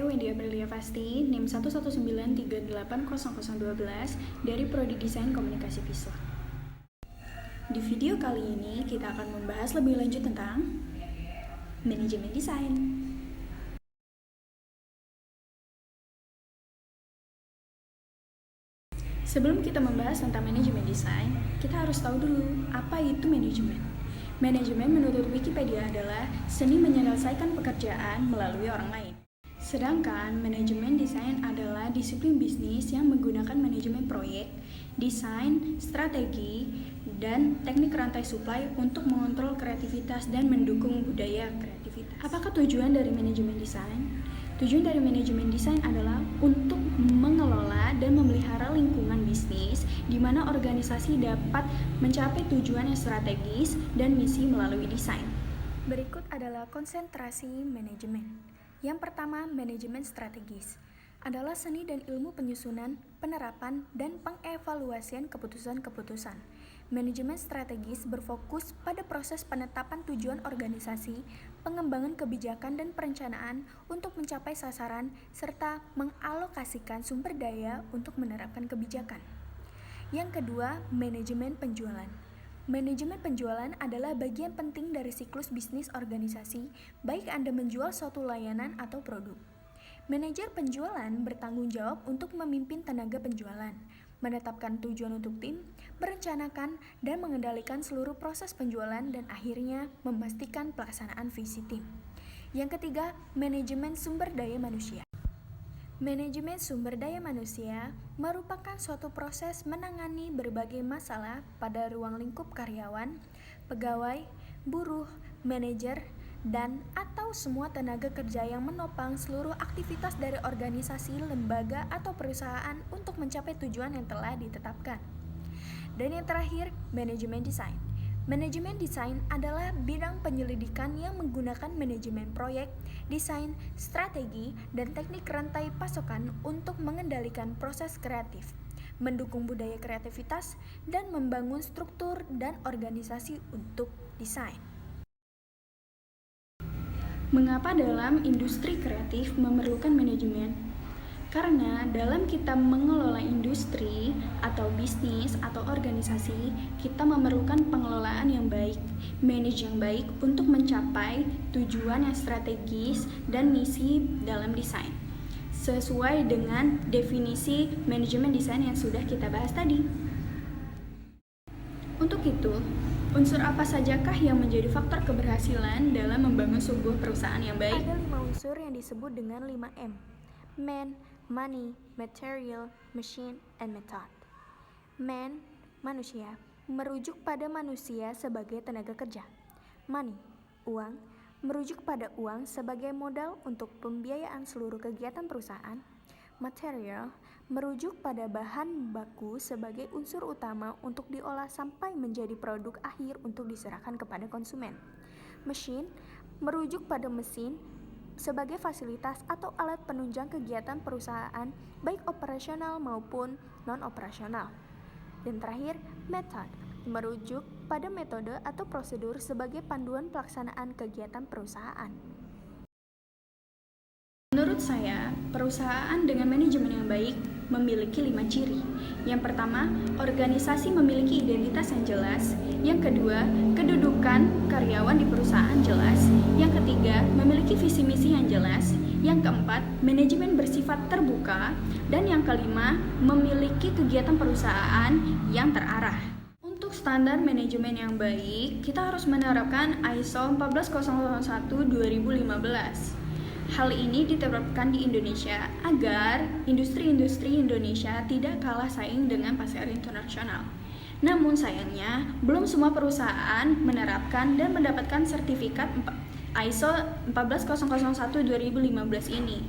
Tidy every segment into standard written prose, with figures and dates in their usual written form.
Wendy Aprilia Fasti, NIM 119380012 dari Prodi Desain Komunikasi Visual. Di video kali ini kita akan membahas lebih lanjut tentang manajemen desain. Sebelum kita membahas tentang manajemen desain, kita harus tahu dulu apa itu manajemen. Manajemen menurut Wikipedia adalah seni menyelesaikan pekerjaan melalui orang lain. Sedangkan manajemen desain adalah disiplin bisnis yang menggunakan manajemen proyek, desain, strategi, dan teknik rantai supply untuk mengontrol kreativitas dan mendukung budaya kreativitas. Apakah tujuan dari manajemen desain? Tujuan dari manajemen desain adalah untuk mengelola dan memelihara lingkungan bisnis di mana organisasi dapat mencapai tujuan yang strategis dan misi melalui desain. Berikut adalah konsentrasi manajemen. Yang pertama, manajemen strategis adalah seni dan ilmu penyusunan, penerapan, dan pengevaluasian keputusan-keputusan. Manajemen strategis berfokus pada proses penetapan tujuan organisasi, pengembangan kebijakan dan perencanaan untuk mencapai sasaran, serta mengalokasikan sumber daya untuk menerapkan kebijakan. Yang kedua, manajemen penjualan. Manajemen penjualan adalah bagian penting dari siklus bisnis organisasi, baik Anda menjual suatu layanan atau produk. Manajer penjualan bertanggung jawab untuk memimpin tenaga penjualan, menetapkan tujuan untuk tim, merencanakan dan mengendalikan seluruh proses penjualan dan akhirnya memastikan pelaksanaan visi tim. Yang ketiga, manajemen sumber daya manusia. Manajemen sumber daya manusia merupakan suatu proses menangani berbagai masalah pada ruang lingkup karyawan, pegawai, buruh, manajer, dan atau semua tenaga kerja yang menopang seluruh aktivitas dari organisasi, lembaga, atau perusahaan untuk mencapai tujuan yang telah ditetapkan. Dan yang terakhir, manajemen desain. Manajemen desain adalah bidang penyelidikan yang menggunakan manajemen proyek, desain, strategi, dan teknik rantai pasokan untuk mengendalikan proses kreatif, mendukung budaya kreativitas, dan membangun struktur dan organisasi untuk desain. Mengapa dalam industri kreatif memerlukan manajemen? Karena dalam kita mengelola industri atau bisnis atau organisasi, kita memerlukan pengelolaan yang baik, manage yang baik untuk mencapai tujuan yang strategis dan misi dalam desain. Sesuai dengan definisi manajemen desain yang sudah kita bahas tadi. Untuk itu, unsur apa sajakah yang menjadi faktor keberhasilan dalam membangun sebuah perusahaan yang baik? Ada 5 unsur yang disebut dengan 5M. Man, money, material, machine, and method. Man, manusia, merujuk pada manusia sebagai tenaga kerja. Money, uang, merujuk pada uang sebagai modal untuk pembiayaan seluruh kegiatan perusahaan. Material, merujuk pada bahan baku sebagai unsur utama untuk diolah sampai menjadi produk akhir untuk diserahkan kepada konsumen. Machine, merujuk pada mesin sebagai fasilitas atau alat penunjang kegiatan perusahaan baik operasional maupun non-operasional. Dan terakhir, method, merujuk pada metode atau prosedur sebagai panduan pelaksanaan kegiatan perusahaan. Menurut saya, perusahaan dengan manajemen yang baik memiliki 5 ciri. Yang pertama, organisasi memiliki identitas yang jelas. Yang kedua, kedudukan karyawan di perusahaan jelas. Yang ketiga, memiliki visi misi yang jelas. Yang keempat, manajemen bersifat terbuka. Dan yang kelima, memiliki kegiatan perusahaan yang terarah. Untuk standar manajemen yang baik, kita harus menerapkan ISO 14001:2015. Hal ini diterapkan di Indonesia agar industri-industri Indonesia tidak kalah saing dengan pasar internasional. Namun sayangnya, belum semua perusahaan menerapkan dan mendapatkan sertifikat ISO 14001:2015 ini.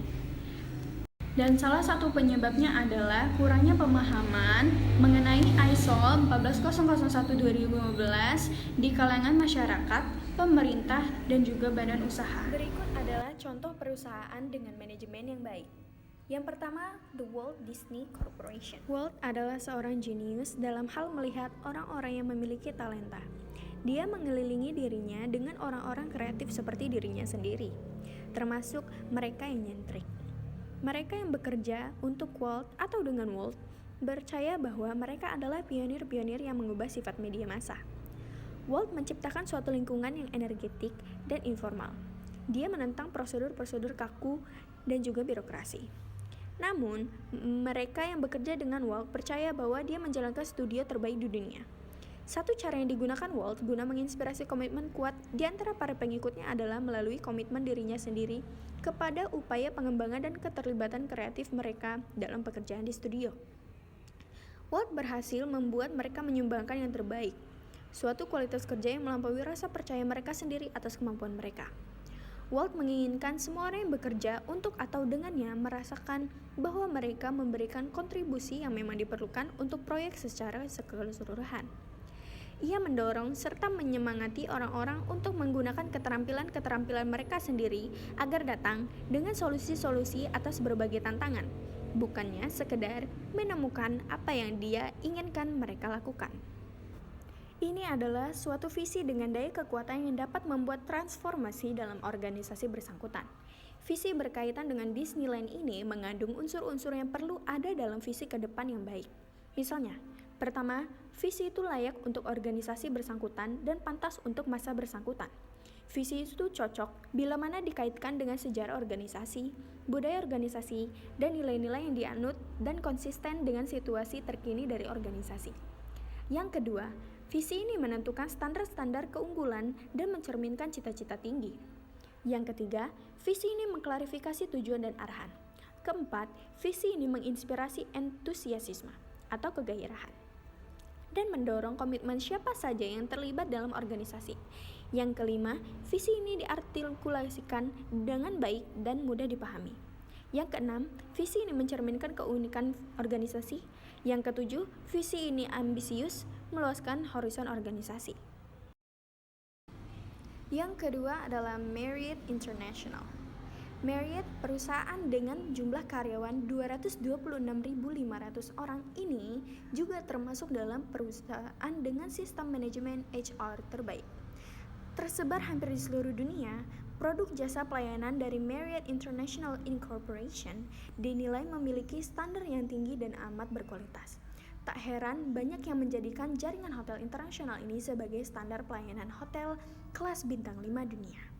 Dan salah satu penyebabnya adalah kurangnya pemahaman mengenai ISO 14001:2015 di kalangan masyarakat, pemerintah, dan juga badan usaha. Berikut adalah contoh perusahaan dengan manajemen yang baik. Yang pertama, The Walt Disney Corporation. Walt adalah seorang jenius dalam hal melihat orang-orang yang memiliki talenta. Dia mengelilingi dirinya dengan orang-orang kreatif seperti dirinya sendiri, termasuk mereka yang nyentrik. Mereka yang bekerja untuk Walt atau dengan Walt percaya bahwa mereka adalah pionir-pionir yang mengubah sifat media massa. Walt menciptakan suatu lingkungan yang energetik dan informal. Dia menentang prosedur-prosedur kaku dan juga birokrasi. Namun, mereka yang bekerja dengan Walt percaya bahwa dia menjalankan studio terbaik di dunia. Satu cara yang digunakan Walt guna menginspirasi komitmen kuat di antara para pengikutnya adalah melalui komitmen dirinya sendiri kepada upaya pengembangan dan keterlibatan kreatif mereka dalam pekerjaan di studio. Walt berhasil membuat mereka menyumbangkan yang terbaik, suatu kualitas kerja yang melampaui rasa percaya mereka sendiri atas kemampuan mereka. Walt menginginkan semua orang yang bekerja untuk atau dengannya merasakan bahwa mereka memberikan kontribusi yang memang diperlukan untuk proyek secara keseluruhan. Ia mendorong serta menyemangati orang-orang untuk menggunakan keterampilan-keterampilan mereka sendiri agar datang dengan solusi-solusi atas berbagai tantangan, bukannya sekedar menemukan apa yang dia inginkan mereka lakukan. Ini adalah suatu visi dengan daya kekuatan yang dapat membuat transformasi dalam organisasi bersangkutan. Visi berkaitan dengan Disneyland ini mengandung unsur-unsur yang perlu ada dalam visi ke depan yang baik. Misalnya, pertama, visi itu layak untuk organisasi bersangkutan dan pantas untuk masa bersangkutan. Visi itu cocok bila mana dikaitkan dengan sejarah organisasi, budaya organisasi, dan nilai-nilai yang dianut dan konsisten dengan situasi terkini dari organisasi. Yang kedua, visi ini menentukan standar-standar keunggulan dan mencerminkan cita-cita tinggi. Yang ketiga, visi ini mengklarifikasi tujuan dan arahan. Keempat, visi ini menginspirasi entusiasme atau kegairahan dan mendorong komitmen siapa saja yang terlibat dalam organisasi. Yang kelima, visi ini diartikulasikan dengan baik dan mudah dipahami. Yang keenam, visi ini mencerminkan keunikan organisasi. Yang ketujuh, visi ini ambisius, meluaskan horizon organisasi. Yang kedua adalah Marriott International. Marriott, perusahaan dengan jumlah karyawan 226.500 orang ini juga termasuk dalam perusahaan dengan sistem manajemen HR terbaik. Tersebar hampir di seluruh dunia, produk jasa pelayanan dari Marriott International Incorporation dinilai memiliki standar yang tinggi dan amat berkualitas. Tak heran banyak yang menjadikan jaringan hotel internasional ini sebagai standar pelayanan hotel kelas bintang 5 dunia.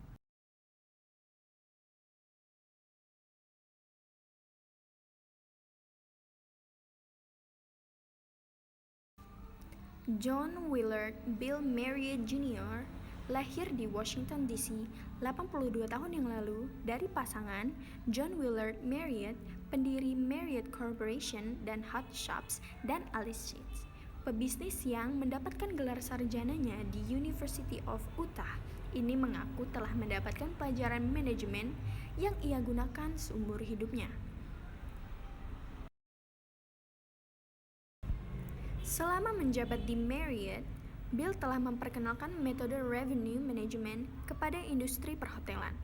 John Willard Bill Marriott Jr. lahir di Washington DC 82 tahun yang lalu dari pasangan John Willard Marriott, pendiri Marriott Corporation dan Hot Shops, dan Alice Sheets, pebisnis yang mendapatkan gelar sarjananya di University of Utah. Ini mengaku telah mendapatkan pelajaran manajemen yang ia gunakan seumur hidupnya. Selama menjabat di Marriott, Bill telah memperkenalkan metode revenue management kepada industri perhotelan.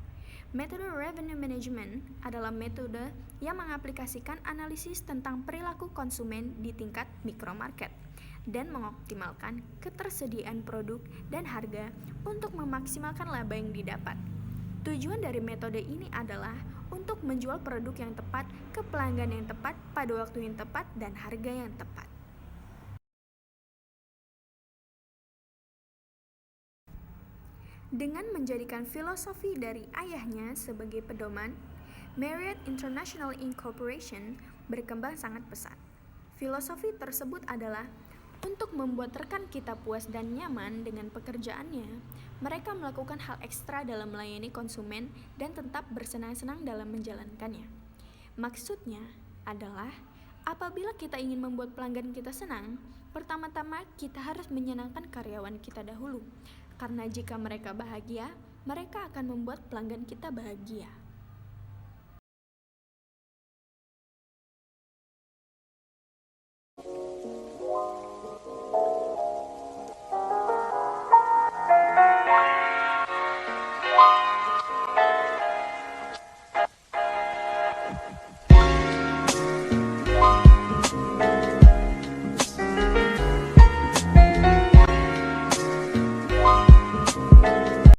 Metode revenue management adalah metode yang mengaplikasikan analisis tentang perilaku konsumen di tingkat mikromarket dan mengoptimalkan ketersediaan produk dan harga untuk memaksimalkan laba yang didapat. Tujuan dari metode ini adalah untuk menjual produk yang tepat ke pelanggan yang tepat pada waktu yang tepat dan harga yang tepat. Dengan menjadikan filosofi dari ayahnya sebagai pedoman, Marriott International Incorporation berkembang sangat pesat. Filosofi tersebut adalah untuk membuat rekan kita puas dan nyaman dengan pekerjaannya. Mereka melakukan hal ekstra dalam melayani konsumen dan tetap bersenang-senang dalam menjalankannya. Maksudnya adalah apabila kita ingin membuat pelanggan kita senang, pertama-tama kita harus menyenangkan karyawan kita dahulu. Karena jika mereka bahagia, mereka akan membuat pelanggan kita bahagia.